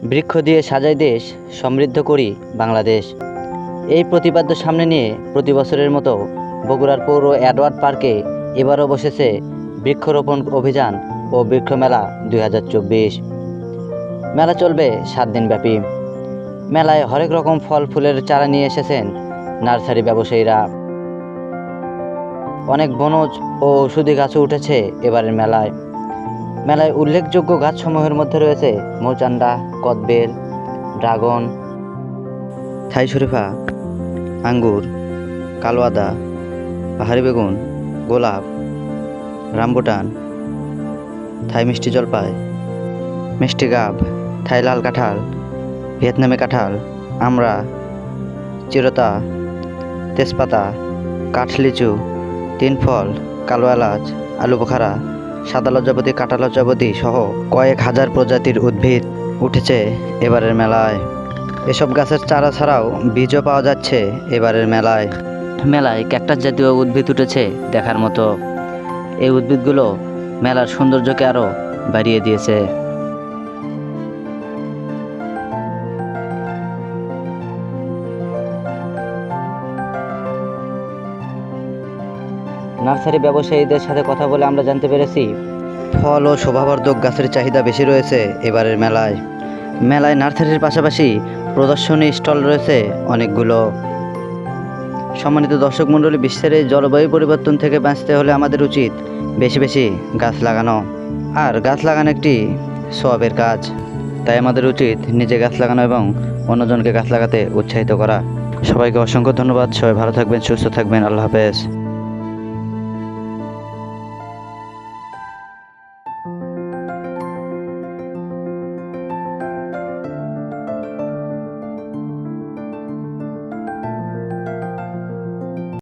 বৃক্ষ দিয়ে সাজাই দেশ, সমৃদ্ধ করি বাংলাদেশ। এই প্রতিপাদ্য সামনে নিয়ে প্রতি বছরের মতো বগুড়ার পৌর এডওয়ার্ড পার্কে এবারও বসেছে বৃক্ষরোপণ অভিযান ও বৃক্ষ মেলা 2024। মেলা চলবে 7 দিন ব্যাপী। মেলায় হরেক রকম ফল ফুলের চারা নিয়ে এসেছেন নার্সারি ব্যবসায়ীরা। অনেক বনজ ও ঔষধি গাছও উঠেছে এবারের মেলায়। মেলায় উল্লেখযোগ্য গাছসমূহের মধ্যে রয়েছে মৌচান্ডা, কদবেল, ড্রাগন, থাই শরীফা, আঙ্গুর, কালো আদা, পাহাড়ি বেগুন, গোলাপ, রামবুটান, থাই মিষ্টি জলপাই, মিষ্টি গাব, থাই লাল কাঁঠাল, ভিয়েতনামি কাঁঠাল, আমড়া, চিরতা, তেজপাতা, কাঠলিচু, তিন ফল, কালো এলাচ, আলু বোখারা, সাদা লজ্জাপতি, কাঁটা লজ্জাপতি সহ কয়েক হাজার প্রজাতির উদ্ভিদ উঠেছে এবারের মেলায়। এসব গাছের চারা ছাড়াও বীজও পাওয়া যাচ্ছে এবারের মেলায়। মেলায় ক্যাকটাস জাতীয় উদ্ভিদ উঠেছে দেখার মতো। এই উদ্ভিদগুলো মেলার সৌন্দর্যকে আরও বাড়িয়ে দিয়েছে। নার্সারি ব্যবসায়ীদের সাথে কথা বলে আমরা জানতে পেরেছি, ফল ও শোভাবর্ধক গাছের চাহিদা বেশি রয়েছে এবারের মেলায়। মেলায় নার্সারির পাশাপাশি প্রদর্শনী স্টল রয়েছে অনেকগুলো। সম্মানিত দর্শক মণ্ডলী, বিশ্বের এই জলবায়ু পরিবর্তন থেকে বাঁচতে হলে আমাদের উচিত বেশি বেশি গাছ লাগানো। আর গাছ লাগানো একটি সওয়াবের কাজ, তাই আমাদের উচিত নিজে গাছ লাগানো এবং অন্যজনকে গাছ লাগাতে উৎসাহিত করা। সবাইকে অসংখ্য ধন্যবাদ। সবাই ভালো থাকবেন, সুস্থ থাকবেন। আল্লাহ হাফেজ।